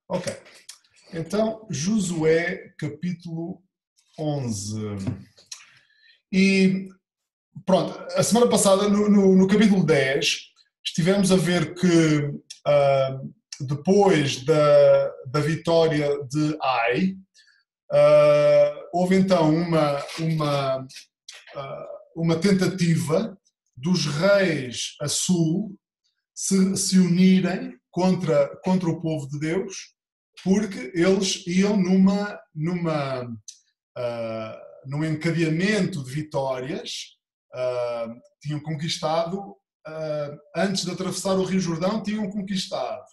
Ok, então Josué capítulo 11. E pronto, a semana passada, no capítulo 10, estivemos a ver que depois da vitória de Ai, houve então uma tentativa dos reis a sul se unirem contra o povo de Deus, porque eles iam num encadeamento de vitórias. Tinham conquistado, antes de atravessar o Rio Jordão, tinham conquistado.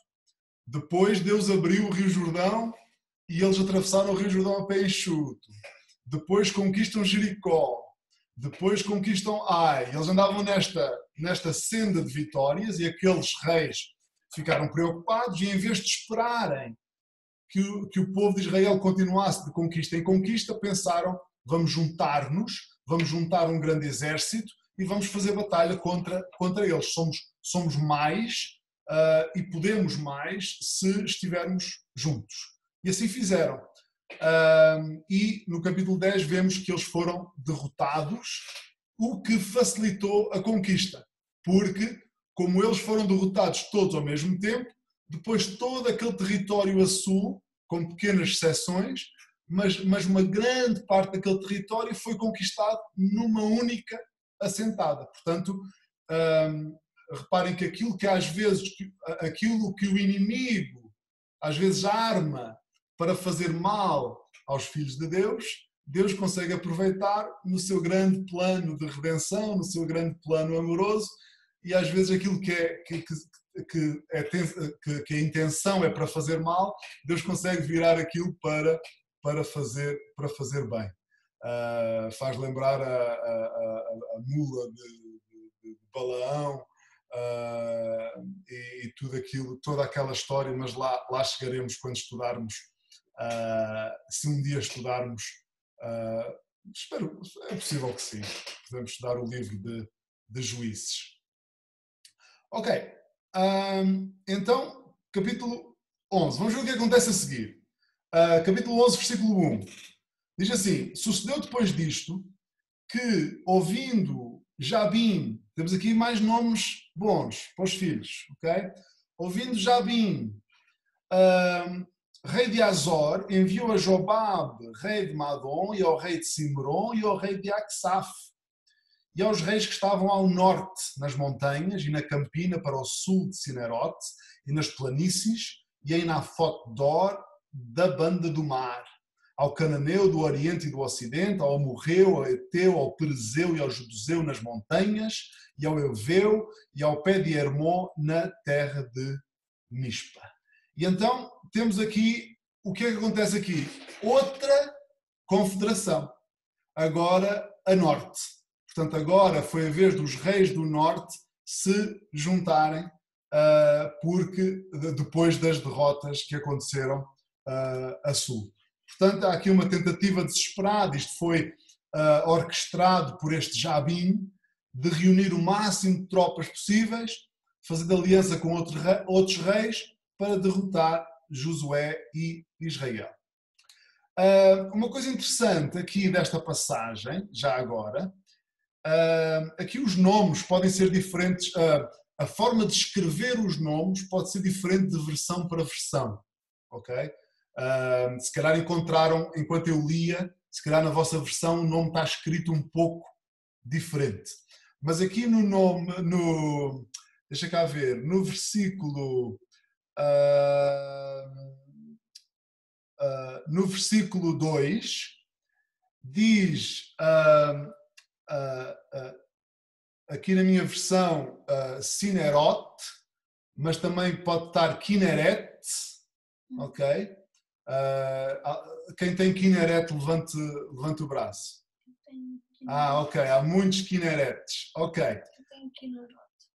Depois Deus abriu o Rio Jordão e eles atravessaram o Rio Jordão a pé enxuto. Depois conquistam Jericó. Depois conquistam Ai. Eles andavam nesta senda de vitórias e aqueles reis ficaram preocupados e, em vez de esperarem que o povo de Israel continuasse de conquista em conquista, pensaram: vamos juntar-nos, vamos juntar um grande exército e vamos fazer batalha contra eles. Somos mais e podemos mais se estivermos juntos. E assim fizeram. E no capítulo 10 vemos que eles foram derrotados, o que facilitou a conquista, porque como eles foram derrotados todos ao mesmo tempo, depois todo aquele território a sul, com pequenas seções, mas uma grande parte daquele território foi conquistado numa única assentada. Portanto, reparem que aquilo que o inimigo às vezes arma para fazer mal aos filhos de Deus, Deus consegue aproveitar no seu grande plano de redenção, no seu grande plano amoroso, e às vezes aquilo que a intenção é para fazer mal, Deus consegue virar aquilo para fazer bem. Faz lembrar a mula de Balaão e tudo aquilo, toda aquela história, mas lá chegaremos quando estudarmos. Se um dia estudarmos, espero, é possível que sim, podemos estudar o livro de Juízes. Ok, então, capítulo 11. Vamos ver o que acontece a seguir. Capítulo 11, versículo 1. Diz assim: sucedeu depois disto que, ouvindo Jabim, temos aqui mais nomes bons para os filhos, ok? Ouvindo Jabim, rei de Azor, enviou a Jobab, rei de Madom, e ao rei de Simron, e ao rei de Aksaf, e aos reis que estavam ao norte, nas montanhas, e na campina para o sul de Sinerote, e nas planícies, e em Nafot-Dor, da banda do mar, ao cananeu do oriente e do ocidente, ao amorreu, ao eteu, ao perezeu e ao jebuseu nas montanhas, e ao eveu, e ao pé de Hermon, na terra de Mispa. E então, temos aqui, o que é que acontece aqui? Outra confederação, agora a norte. Portanto, agora foi a vez dos reis do norte se juntarem, porque depois das derrotas que aconteceram a sul. Portanto, há aqui uma tentativa desesperada, isto foi orquestrado por este Jabim, de reunir o máximo de tropas possíveis, fazendo aliança com outros reis para derrotar Josué e Israel. Uma coisa interessante aqui desta passagem, já agora, aqui os nomes podem ser diferentes, a forma de escrever os nomes pode ser diferente de versão para versão, ok? Se calhar encontraram, enquanto eu lia, se calhar na vossa versão o nome está escrito um pouco diferente. Mas aqui no nome, deixa cá ver, no versículo... no versículo 2 diz... aqui na minha versão Sinerot, mas também pode estar Kineret, ok? Quem tem Kineret, levante o braço. Ok, há muitos Kineretes, ok.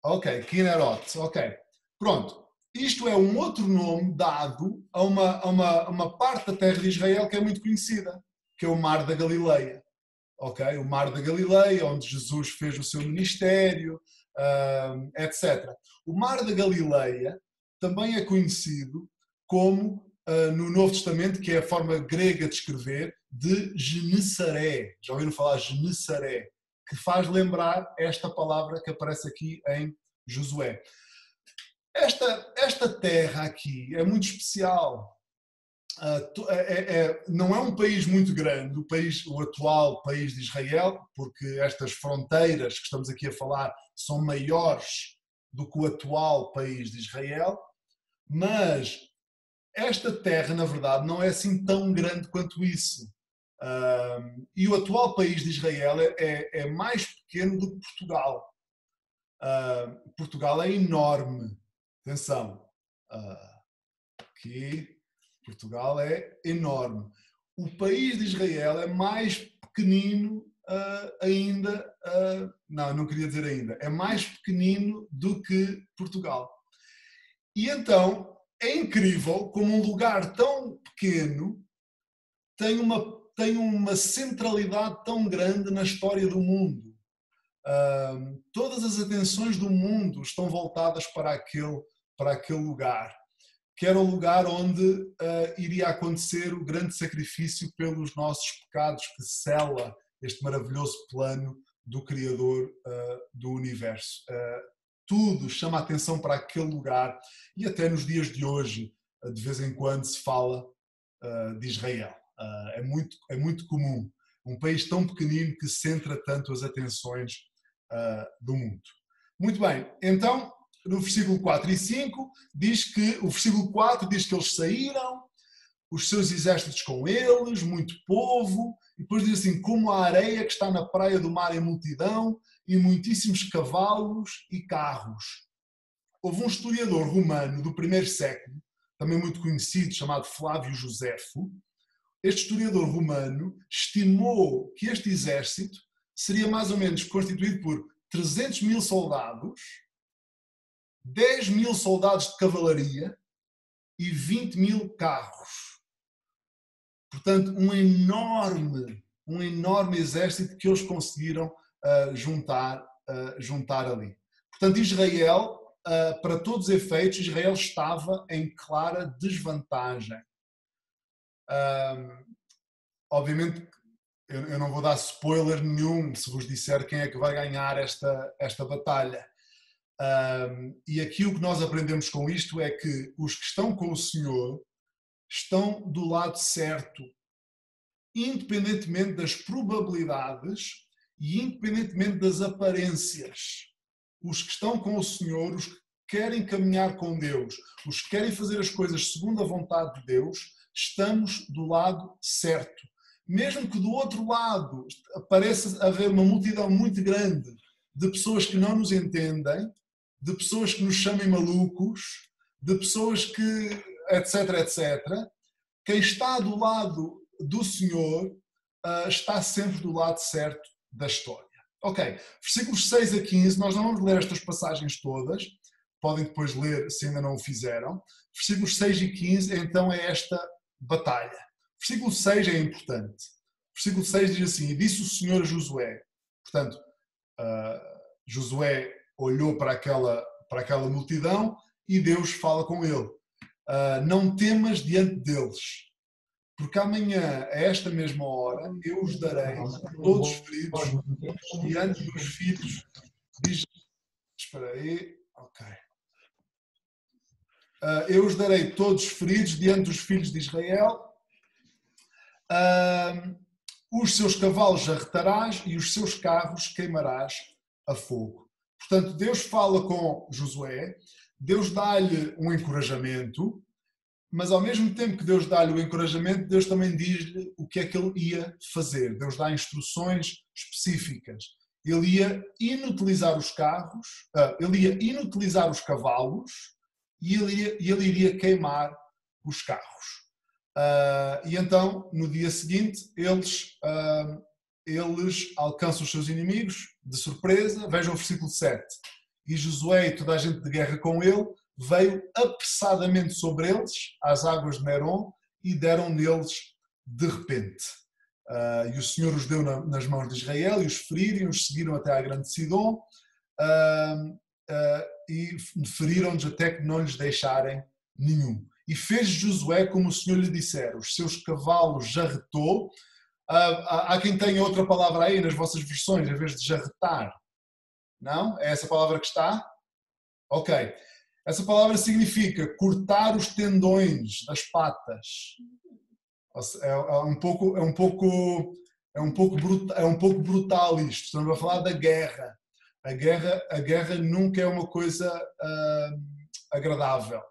Ok, Kinnerot, ok. Pronto, isto é um outro nome dado a uma parte da terra de Israel que é muito conhecida, que é o Mar da Galileia. Okay? O Mar da Galileia, onde Jesus fez o seu ministério, etc. O Mar da Galileia também é conhecido como no Novo Testamento, que é a forma grega de escrever, de Genesaré. Já ouviram falar Genesaré? Que faz lembrar esta palavra que aparece aqui em Josué. Esta terra aqui é muito especial. Não é um país muito grande, o atual país de Israel, porque estas fronteiras que estamos aqui a falar são maiores do que o atual país de Israel, mas esta terra, na verdade, não é assim tão grande quanto isso. E o atual país de Israel é mais pequeno do que Portugal. Portugal é enorme. Atenção. Aqui, Portugal é enorme. O país de Israel é mais pequenino ainda. Não queria dizer ainda. É mais pequenino do que Portugal. E então, é incrível como um lugar tão pequeno tem uma centralidade tão grande na história do mundo. Todas as atenções do mundo estão voltadas para aquele lugar, que era o lugar onde iria acontecer o grande sacrifício pelos nossos pecados, que sela este maravilhoso plano do Criador do Universo. Tudo chama a atenção para aquele lugar, e até nos dias de hoje, de vez em quando, se fala de Israel. É muito comum. Um país tão pequenino que centra tanto as atenções do mundo. Muito bem, então, no versículo 4 e 5, o versículo 4 diz que eles saíram, os seus exércitos com eles, muito povo, e depois diz assim, como a areia que está na praia do mar em multidão, e muitíssimos cavalos e carros. Houve um historiador romano do primeiro século, também muito conhecido, chamado Flávio Josefo. Este historiador romano estimou que este exército seria mais ou menos constituído por 300 mil soldados, 10 mil soldados de cavalaria e 20 mil carros. Portanto, um enorme exército que eles conseguiram juntar ali. Portanto, Israel, para todos os efeitos, Israel estava em clara desvantagem. Obviamente, eu não vou dar spoiler nenhum se vos disser quem é que vai ganhar esta batalha. E aqui o que nós aprendemos com isto é que os que estão com o Senhor estão do lado certo, independentemente das probabilidades e independentemente das aparências. Os que estão com o Senhor, os que querem caminhar com Deus, os que querem fazer as coisas segundo a vontade de Deus, estamos do lado certo. Mesmo que do outro lado pareça haver uma multidão muito grande de pessoas que não nos entendem, de pessoas que nos chamem malucos, de pessoas que, etc. Quem está do lado do Senhor está sempre do lado certo da história. Ok, versículos 6 a 15, nós não vamos ler estas passagens todas, podem depois ler se ainda não o fizeram. Versículos 6 e 15, então é esta batalha. Versículo 6 é importante. Versículo 6 diz assim, e disse o Senhor a Josué, portanto, Josué olhou para aquela multidão e Deus fala com ele. Não temas diante deles, porque amanhã, a esta mesma hora, eu os darei todos feridos diante dos filhos de... Espera aí, ok. Eu os darei todos feridos diante dos filhos de Israel. Os seus cavalos arretarás e os seus carros queimarás a fogo. Portanto, Deus fala com Josué, Deus dá-lhe um encorajamento, mas ao mesmo tempo que Deus dá-lhe o encorajamento, Deus também diz-lhe o que é que ele ia fazer. Deus dá instruções específicas. Ele ia inutilizar os carros, ele ia inutilizar os cavalos e ele iria queimar os carros. E então, no dia seguinte, eles alcançam os seus inimigos de surpresa. Vejam o versículo 7. E Josué e toda a gente de guerra com ele veio apressadamente sobre eles, às águas de Merom, e deram neles de repente. E o Senhor os deu nas mãos de Israel, e os feriram, e os seguiram até à grande Sidom, e feriram-nos até que não lhes deixarem nenhum. e fez Josué como o Senhor lhe dissera. Os seus cavalos jarretou. Há quem tenha outra palavra aí nas vossas versões, em vez de jarretar. Não? É essa palavra que está? Ok. Essa palavra significa cortar os tendões das patas. É um pouco brutal isto. Estamos a falar da guerra. A guerra nunca é uma coisa agradável.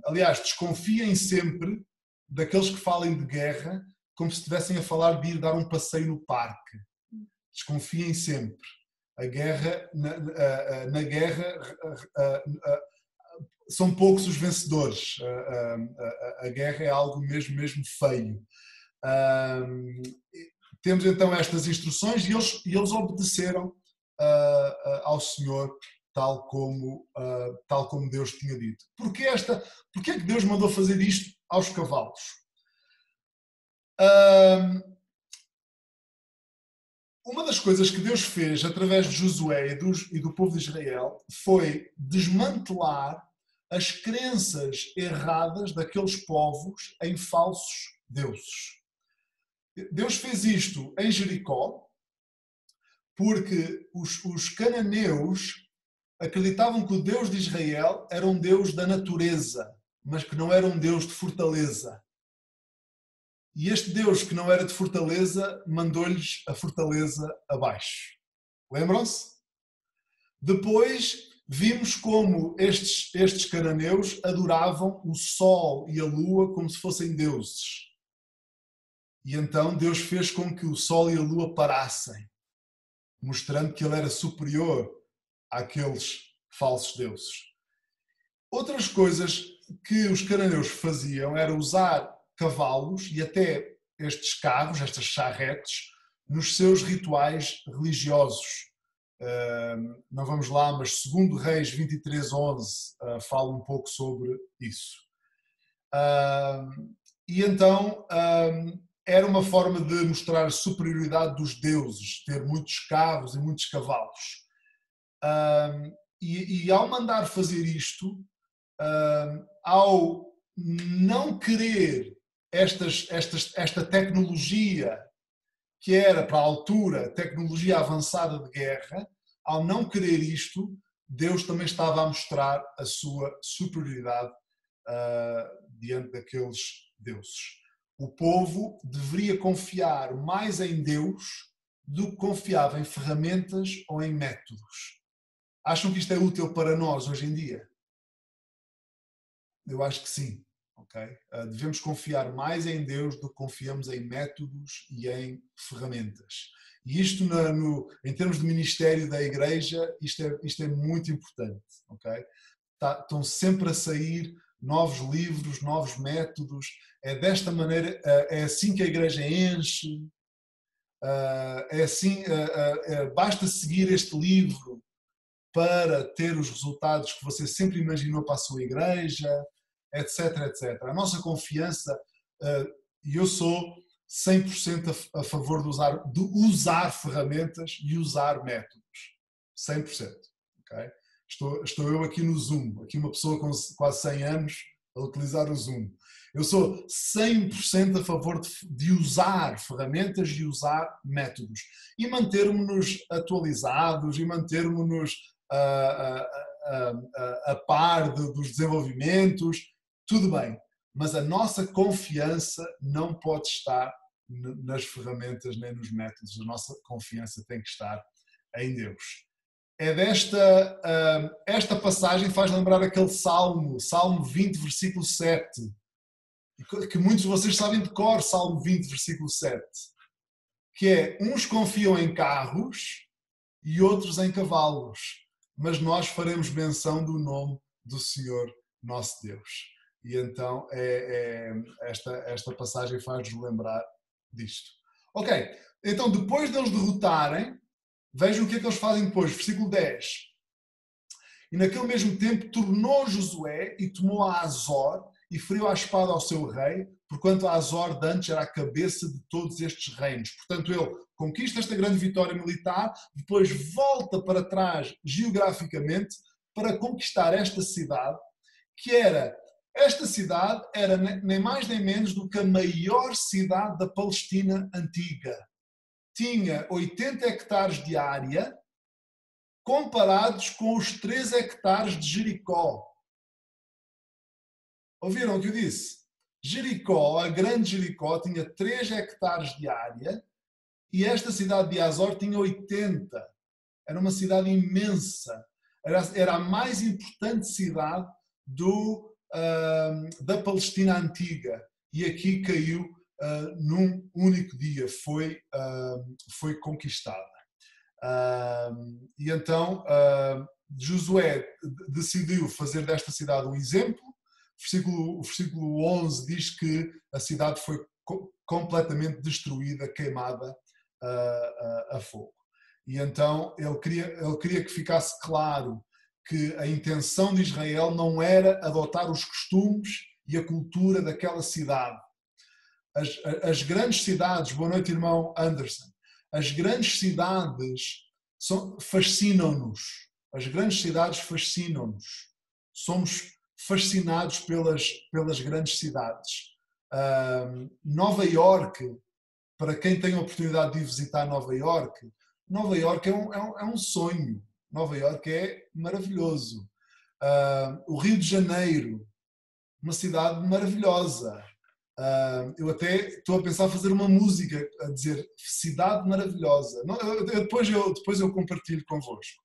Aliás, desconfiem sempre daqueles que falem de guerra como se estivessem a falar de ir dar um passeio no parque. Desconfiem sempre. A guerra, na guerra são poucos os vencedores. A guerra é algo mesmo feio. Temos então estas instruções e eles obedeceram ao Senhor tal como Deus tinha dito. Porquê é que Deus mandou fazer isto aos cavalos? Uma das coisas que Deus fez através de Josué e do povo de Israel foi desmantelar as crenças erradas daqueles povos em falsos deuses. Deus fez isto em Jericó porque os cananeus acreditavam que o Deus de Israel era um Deus da natureza, mas que não era um Deus de fortaleza. E este Deus que não era de fortaleza mandou-lhes a fortaleza abaixo. Lembram-se? Depois vimos como estes cananeus adoravam o sol e a lua como se fossem deuses. E então Deus fez com que o sol e a lua parassem, mostrando que ele era superior àqueles falsos deuses. Outras coisas que os cananeus faziam era usar cavalos e até estes carros, estas charretes, nos seus rituais religiosos. Não vamos lá, mas 2 Reis 23:11 fala um pouco sobre isso. E então era uma forma de mostrar a superioridade dos deuses, ter muitos carros e muitos cavalos. E ao mandar fazer isto, ao não querer esta tecnologia que era para a altura tecnologia avançada de guerra, ao não querer isto, Deus também estava a mostrar a sua superioridade diante daqueles deuses. O povo deveria confiar mais em Deus do que confiava em ferramentas ou em métodos. Acham que isto é útil para nós hoje em dia? Eu acho que sim. Okay? Devemos confiar mais em Deus do que confiamos em métodos e em ferramentas. E isto, em termos de ministério da igreja, isto é muito importante. Okay? Estão sempre a sair novos livros, novos métodos. É desta maneira, é assim que a igreja enche. É assim, basta seguir este livro para ter os resultados que você sempre imaginou para a sua igreja, etc, etc. A nossa confiança, e eu sou 100% a favor de usar ferramentas e usar métodos. 100%. Okay? Estou eu aqui no Zoom, aqui uma pessoa com quase 100 anos a utilizar o Zoom. Eu sou 100% a favor de usar ferramentas e usar métodos. E mantermos-nos atualizados e mantermos-nos a par dos desenvolvimentos, tudo bem. Mas a nossa confiança não pode estar nas ferramentas nem nos métodos. A nossa confiança tem que estar em Deus. Esta passagem faz lembrar aquele Salmo 20, versículo 7, que muitos de vocês sabem de cor, Salmo 20, versículo 7, que é: uns confiam em carros e outros em cavalos, mas nós faremos menção do nome do Senhor nosso Deus. E então esta passagem faz-nos lembrar disto. Ok, então depois deles derrotarem, vejam o que é que eles fazem depois, versículo 10. E naquele mesmo tempo tornou Josué e tomou a Azor e feriu a espada ao seu rei, porquanto a Azor de antes era a cabeça de todos estes reinos. Portanto, ele conquista esta grande vitória militar, depois volta para trás geograficamente para conquistar esta cidade, que era Esta cidade era nem mais nem menos do que a maior cidade da Palestina antiga. Tinha 80 hectares de área, comparados com os 3 hectares de Jericó. Ouviram o que eu disse? Jericó, a grande Jericó, tinha 3 hectares de área e esta cidade de Azor tinha 80. Era uma cidade imensa. Era a mais importante cidade da Palestina antiga. E aqui caiu num único dia, foi conquistada. E então Josué decidiu fazer desta cidade um exemplo. O versículo 11 diz que a cidade foi completamente destruída, queimada a fogo. E então ele queria que ficasse claro que a intenção de Israel não era adotar os costumes e a cultura daquela cidade. As grandes cidades, boa noite, irmão Anderson, as grandes cidades fascinam-nos. As grandes cidades fascinam-nos. Somos fascinados pelas grandes cidades. Nova Iorque, para quem tem a oportunidade de visitar Nova Iorque é um sonho. Nova Iorque é maravilhoso. O Rio de Janeiro, uma cidade maravilhosa. Eu até estou a pensar em fazer uma música a dizer cidade maravilhosa. Depois eu compartilho convosco.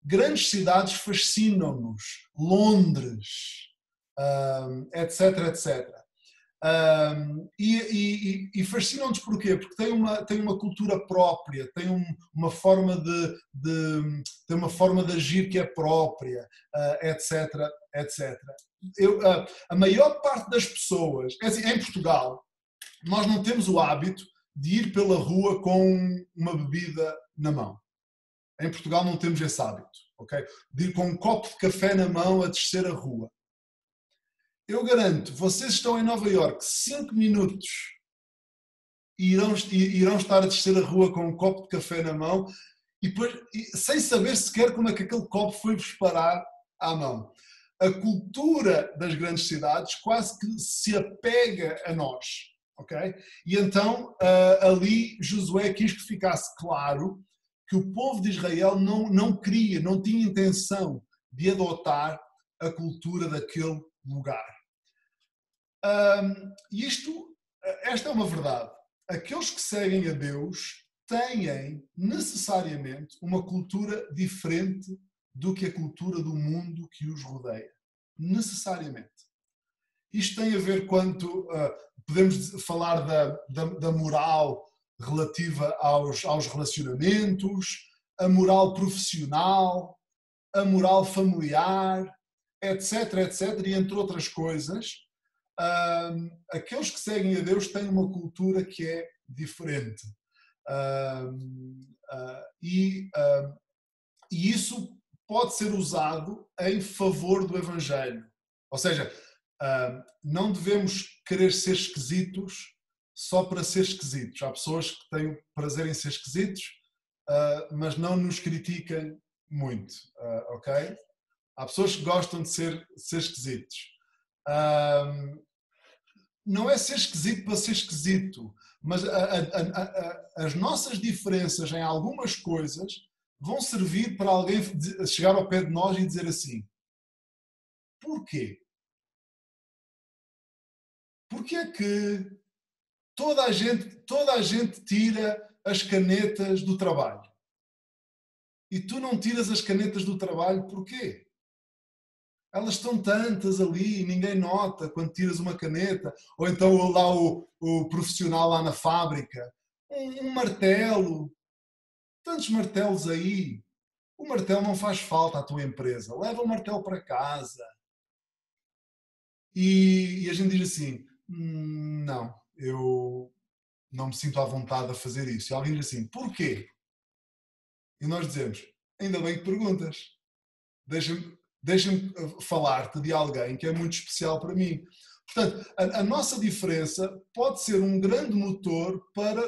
Grandes cidades fascinam-nos. Londres, etc, etc. E fascinam-nos porquê? Porque tem uma cultura própria, tem uma forma tem uma forma de agir que é própria, etc, etc. A maior parte das pessoas, é assim, em Portugal, nós não temos o hábito de ir pela rua com uma bebida na mão. Em Portugal não temos esse hábito, ok? De ir com um copo de café na mão a descer a rua. Eu garanto, vocês estão em Nova Iorque 5 minutos e irão estar a descer a rua com um copo de café na mão e depois, sem saber sequer como é que aquele copo foi-vos parar à mão. A cultura das grandes cidades quase que se apega a nós, ok? E então ali Josué quis que ficasse claro que o povo de Israel não tinha intenção de adotar a cultura daquele lugar. Esta é uma verdade. Aqueles que seguem a Deus têm necessariamente uma cultura diferente do que a cultura do mundo que os rodeia. Necessariamente. Isto tem a ver quanto podemos falar da moral relativa aos relacionamentos, a moral profissional, a moral familiar, etc, etc, e entre outras coisas. Aqueles que seguem a Deus têm uma cultura que é diferente. E isso pode ser usado em favor do Evangelho. Ou seja, não devemos querer ser esquisitos só para ser esquisitos. Há pessoas que têm o prazer em ser esquisitos, mas não nos criticam muito, ok? Há pessoas que gostam de ser esquisitos. Não é ser esquisito para ser esquisito, mas as nossas diferenças em algumas coisas vão servir para alguém chegar ao pé de nós e dizer assim: porquê? Porquê é que toda a gente tira as canetas do trabalho? E tu não tiras as canetas do trabalho, porquê? Elas estão tantas ali, ninguém nota quando tiras uma caneta. Ou então lá o profissional lá na fábrica. Um martelo. Tantos martelos aí. O martelo não faz falta à tua empresa. Leva o martelo para casa. E a gente diz assim, não, eu não me sinto à vontade a fazer isso. E alguém diz assim, porquê? E nós dizemos, ainda bem que perguntas. Deixa-me falar-te de alguém que é muito especial para mim. Portanto, a nossa diferença pode ser um grande motor para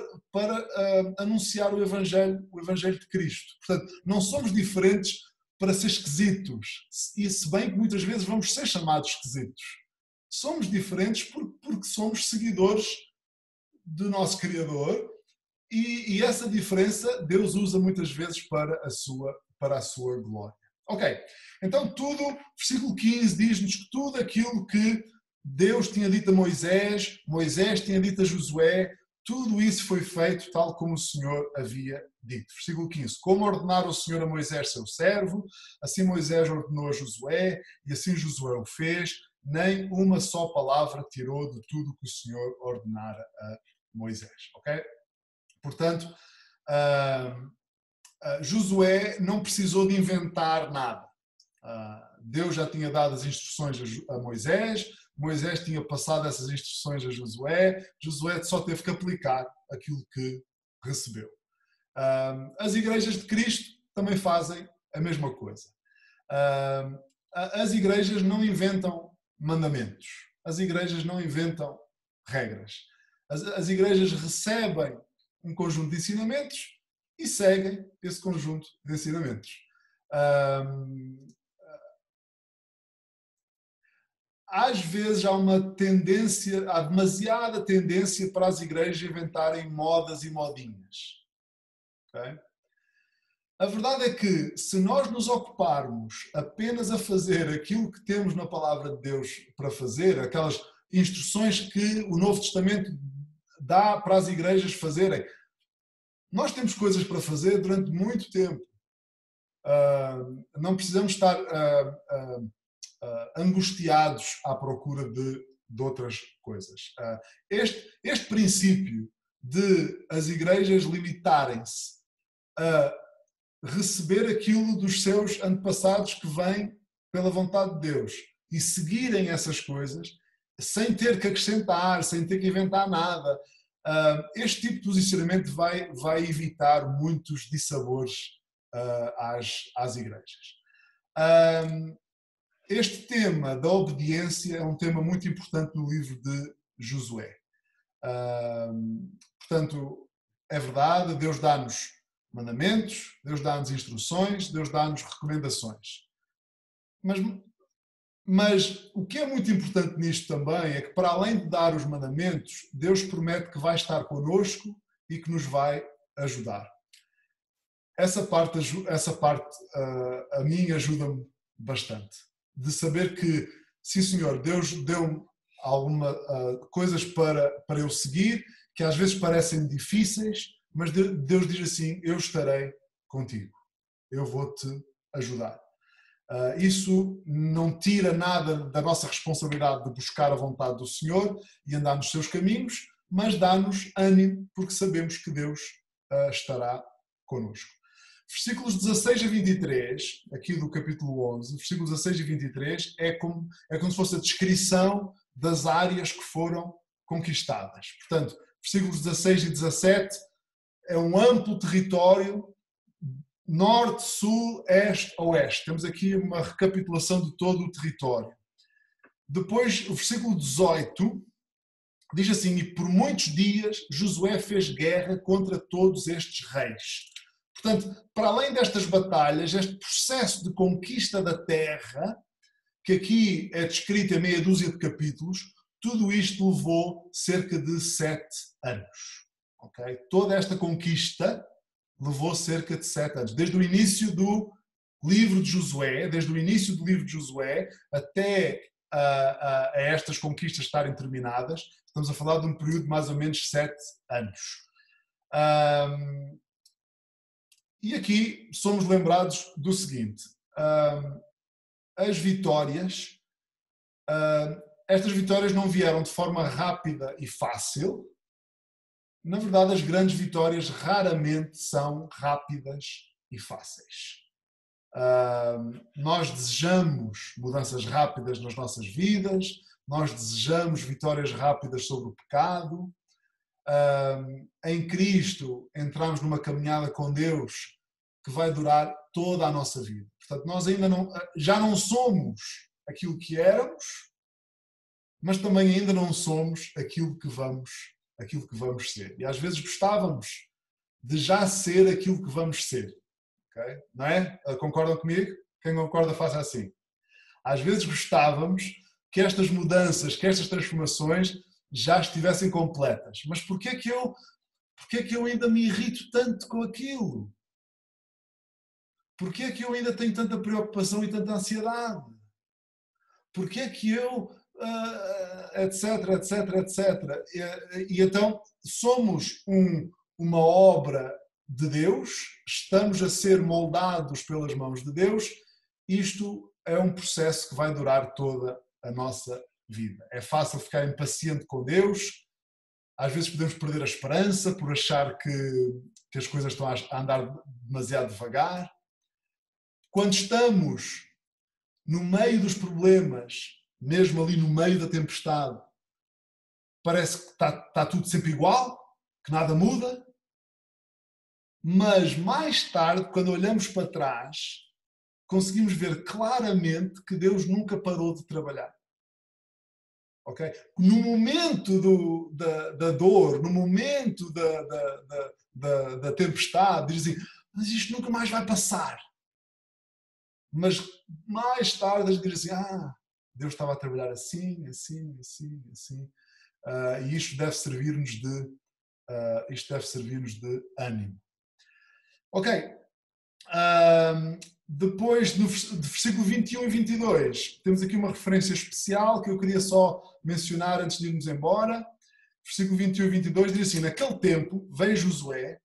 anunciar o Evangelho de Cristo. Portanto, não somos diferentes para ser esquisitos. E se bem que muitas vezes vamos ser chamados esquisitos. Somos diferentes porque somos seguidores do nosso Criador e essa diferença Deus usa muitas vezes para a sua glória. Ok, então versículo 15 diz-nos que tudo aquilo que Deus tinha dito a Moisés, Moisés tinha dito a Josué, tudo isso foi feito tal como o Senhor havia dito. Versículo 15. Como ordenara o Senhor a Moisés, seu servo, assim Moisés ordenou a Josué, e assim Josué o fez, nem uma só palavra tirou de tudo que o Senhor ordenara a Moisés. Ok? Portanto, Josué não precisou de inventar nada. Deus já tinha dado as instruções a Moisés, Moisés tinha passado essas instruções a Josué, Josué só teve que aplicar aquilo que recebeu. As igrejas de Cristo também fazem a mesma coisa. As igrejas não inventam mandamentos, as igrejas não inventam regras. As igrejas recebem um conjunto de ensinamentos e seguem esse conjunto de ensinamentos. Às vezes há demasiada tendência para as igrejas inventarem modas e modinhas. Okay? A verdade é que se nós nos ocuparmos apenas a fazer aquilo que temos na palavra de Deus para fazer, aquelas instruções que o Novo Testamento dá para as igrejas fazerem, nós temos coisas para fazer durante muito tempo. Não precisamos estar angustiados à procura de outras coisas. Este princípio de as igrejas limitarem-se a receber aquilo dos seus antepassados que vem pela vontade de Deus e seguirem essas coisas sem ter que acrescentar, sem ter que inventar nada, este tipo de posicionamento vai evitar muitos dissabores às igrejas. Este tema da obediência é um tema muito importante no livro de Josué. Portanto, é verdade, Deus dá-nos mandamentos, Deus dá-nos instruções, Deus dá-nos recomendações. Mas o que é muito importante nisto também é que, para além de dar os mandamentos, Deus promete que vai estar connosco e que nos vai ajudar. Essa parte a mim ajuda-me bastante. De saber que, sim senhor, Deus deu-me algumas coisas para eu seguir, que às vezes parecem difíceis, mas Deus diz assim, eu estarei contigo, eu vou-te ajudar. Isso não tira nada da nossa responsabilidade de buscar a vontade do Senhor e andar nos seus caminhos, mas dá-nos ânimo, porque sabemos que Deus estará connosco. Versículos 16 a 23, aqui do capítulo 11, versículos 16 e 23, é como se fosse a descrição das áreas que foram conquistadas. Portanto, versículos 16 e 17 é um amplo território, norte, sul, este, oeste. Temos aqui uma recapitulação de todo o território. Depois, o versículo 18 diz assim, e por muitos dias Josué fez guerra contra todos estes reis. Portanto, para além destas batalhas, este processo de conquista da terra, que aqui é descrito em meia dúzia de capítulos, tudo isto levou cerca de 7 anos. Okay? Toda esta conquista levou cerca de 7 anos. Desde o início do livro de Josué, até a estas conquistas estarem terminadas, estamos a falar de um período de mais ou menos 7 anos. E aqui somos lembrados do seguinte, as vitórias, estas vitórias não vieram de forma rápida e fácil. Na verdade, as grandes vitórias raramente são rápidas e fáceis. Nós desejamos mudanças rápidas nas nossas vidas, nós desejamos vitórias rápidas sobre o pecado. Em Cristo entramos numa caminhada com Deus que vai durar toda a nossa vida. Portanto, nós ainda já não somos aquilo que éramos, mas também ainda não somos aquilo que vamos ser. E às vezes gostávamos de já ser aquilo que vamos ser. Okay? Não é? Concordam comigo? Quem concorda faça assim. Às vezes gostávamos que estas mudanças, que estas transformações já estivessem completas. Mas porquê é que eu ainda me irrito tanto com aquilo? Porquê é que eu ainda tenho tanta preocupação e tanta ansiedade? Porquê é que eu, etc, etc, etc. E então somos uma obra de Deus, estamos a ser moldados pelas mãos de Deus. Isto é um processo que vai durar toda a nossa vida. É fácil ficar impaciente com Deus, às vezes podemos perder a esperança por achar que as coisas estão a andar demasiado devagar. Quando estamos no meio dos problemas, mesmo ali no meio da tempestade, parece que está tudo sempre igual, que nada muda. Mas mais tarde, quando olhamos para trás, conseguimos ver claramente que Deus nunca parou de trabalhar. Okay? No momento da dor, no momento da tempestade, dizem, mas isto nunca mais vai passar. Mas mais tarde a gente diz assim, Deus estava a trabalhar assim, assim, assim, assim. E isto deve servir-nos de ânimo. Ok. Depois, do versículo 21 e 22, temos aqui uma referência especial que eu queria só mencionar antes de irmos embora. Versículo 21 e 22 diz assim, naquele tempo veio Josué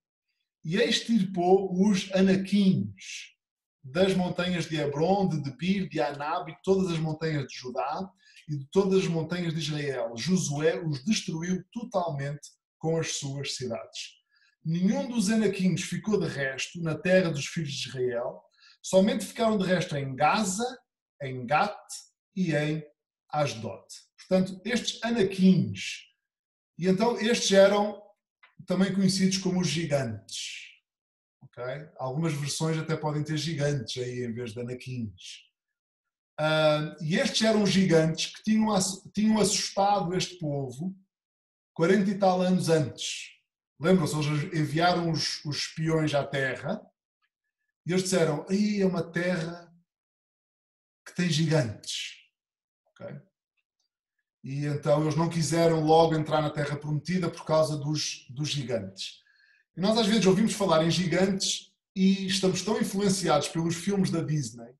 e extirpou os anaquins das montanhas de Hebron, de Debir, de Anab e de todas as montanhas de Judá e de todas as montanhas de Israel. Josué os destruiu totalmente com as suas cidades. Nenhum dos anaquins ficou de resto na terra dos filhos de Israel, somente ficaram de resto em Gaza, em Gat e em Asdod. Portanto, estes anaquins, e então estes eram também conhecidos como os gigantes. Okay? Algumas versões até podem ter gigantes aí em vez de anaquins. E estes eram gigantes que tinham assustado este povo 40 e tal anos antes. Lembram-se, eles enviaram os espiões à terra e eles disseram, aí é uma terra que tem gigantes. Okay? E então eles não quiseram logo entrar na terra prometida por causa dos gigantes. E nós às vezes ouvimos falar em gigantes e estamos tão influenciados pelos filmes da Disney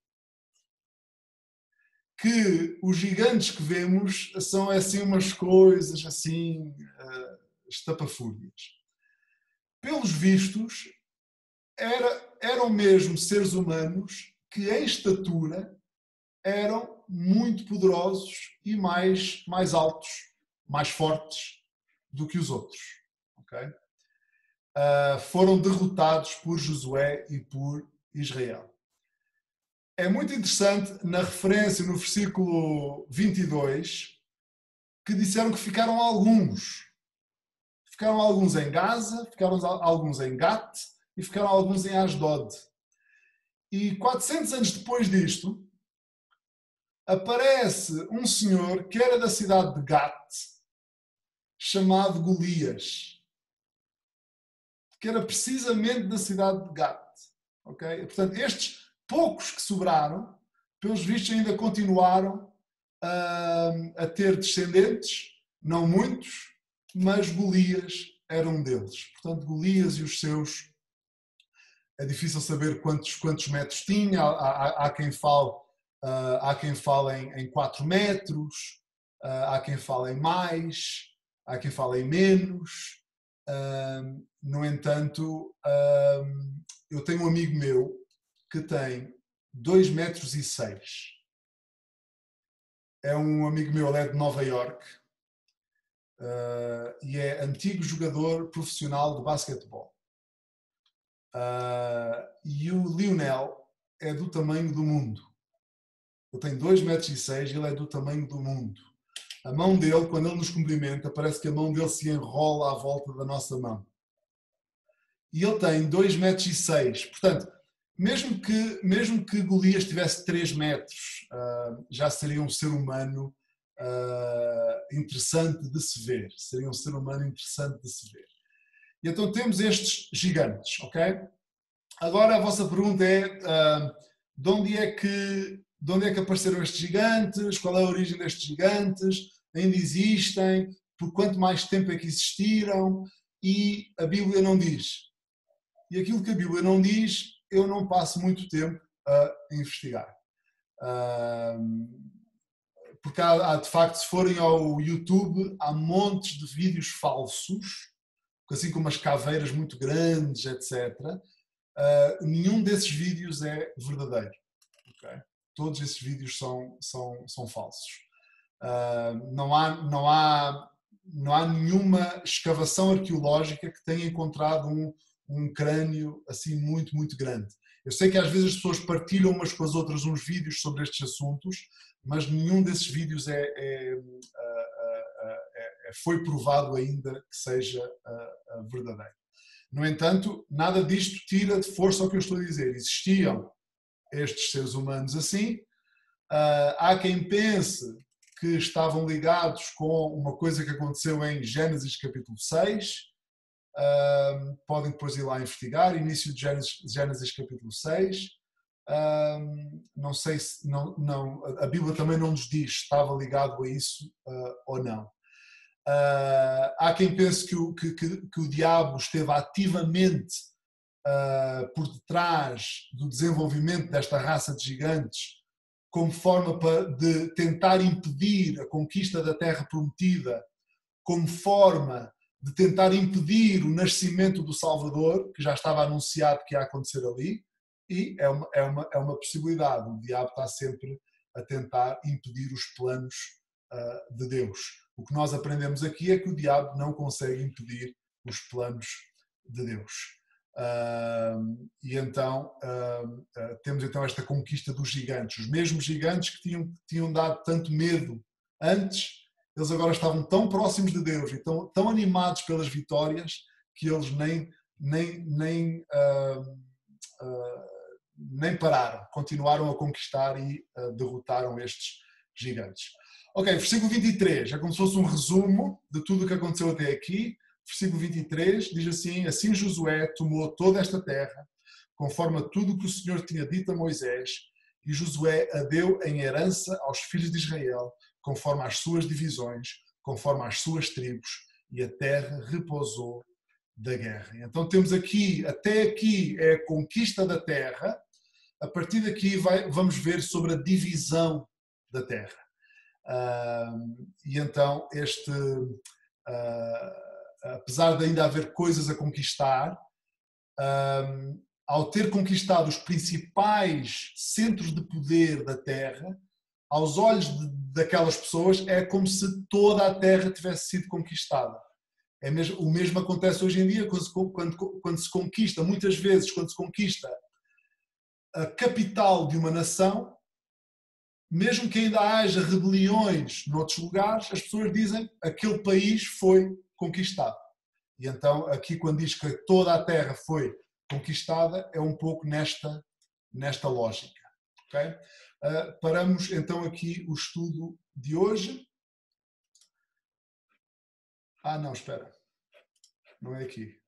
que os gigantes que vemos são assim umas coisas assim estapafúrdias. Pelos vistos, eram mesmo seres humanos que em estatura eram muito poderosos e mais altos, mais fortes do que os outros. Okay? Foram derrotados por Josué e por Israel. É muito interessante na referência no versículo 22 que disseram que ficaram alguns. Ficaram alguns em Gaza, ficaram alguns em Gat e ficaram alguns em Asdod. E 400 anos depois disto, aparece um senhor que era da cidade de Gat, chamado Golias, que era precisamente da cidade de Gat. Okay? Portanto, estes poucos que sobraram, pelos vistos ainda continuaram a ter descendentes, não muitos, mas Golias era um deles. Portanto, Golias e os seus, é difícil saber quantos metros tinha, há quem fale em 4 metros, há quem fale em mais, há quem fale em menos. No entanto, eu tenho um amigo meu que tem 2,6 metros. É um amigo meu, ele é de Nova Iorque e é antigo jogador profissional de basquetebol. E o Lionel é do tamanho do mundo. Ele tem 2,6 metros e ele é do tamanho do mundo. A mão dele, quando ele nos cumprimenta, parece que a mão dele se enrola à volta da nossa mão. E ele tem 2,6 metros. Portanto, mesmo que Golias tivesse 3 metros, já seria um ser humano interessante de se ver. Seria um ser humano interessante de se ver. E então temos estes gigantes, ok? Agora a vossa pergunta é, de onde é que de onde é que apareceram estes gigantes, qual é a origem destes gigantes, ainda existem, por quanto mais tempo é que existiram, e a Bíblia não diz. E aquilo que a Bíblia não diz, eu não passo muito tempo a investigar. Porque há, de facto, se forem ao YouTube, há montes de vídeos falsos, assim como as caveiras muito grandes, etc. Nenhum desses vídeos é verdadeiro. Okay? Todos esses vídeos são falsos. Não há nenhuma escavação arqueológica que tenha encontrado um crânio assim muito, muito grande. Eu sei que às vezes as pessoas partilham umas com as outras uns vídeos sobre estes assuntos, mas nenhum desses vídeos foi provado ainda que seja verdadeiro. No entanto, nada disto tira de força ao que eu estou a dizer. Existiam estes seres humanos assim. Há quem pense que estavam ligados com uma coisa que aconteceu em Gênesis capítulo 6. Podem depois ir lá investigar, início de Gênesis capítulo 6. Não sei se a Bíblia também não nos diz se estava ligado a isso ou não. Há quem pense que o diabo esteve ativamente por detrás do desenvolvimento desta raça de gigantes, como forma de tentar impedir a conquista da Terra Prometida, como forma de tentar impedir o nascimento do Salvador, que já estava anunciado que ia acontecer ali, e é uma possibilidade. O diabo está sempre a tentar impedir os planos de Deus. O que nós aprendemos aqui é que o diabo não consegue impedir os planos de Deus. E então temos então esta conquista dos gigantes. Os mesmos gigantes que tinham dado tanto medo antes, eles agora estavam tão próximos de Deus e tão animados pelas vitórias que eles nem pararam, continuaram a conquistar e derrotaram estes gigantes. Ok, versículo 23, é como se fosse um resumo de tudo o que aconteceu até aqui. Versículo 23 diz assim: assim Josué tomou toda esta terra, conforme a tudo o que o Senhor tinha dito a Moisés, e Josué a deu em herança aos filhos de Israel, conforme às suas divisões, conforme às suas tribos, e a terra repousou da guerra. Então temos aqui, até aqui é a conquista da terra. A partir daqui vamos ver sobre a divisão da terra. E então apesar de ainda haver coisas a conquistar, ao ter conquistado os principais centros de poder da terra, aos olhos daquelas pessoas é como se toda a terra tivesse sido conquistada. O mesmo acontece hoje em dia quando se conquista, muitas vezes, quando se conquista a capital de uma nação, mesmo que ainda haja rebeliões noutros lugares, as pessoas dizem que aquele país foi conquistado. E então, aqui quando diz que toda a terra foi conquistada, é um pouco nesta lógica. Okay? Paramos então aqui o estudo de hoje. Não, espera. Não é aqui.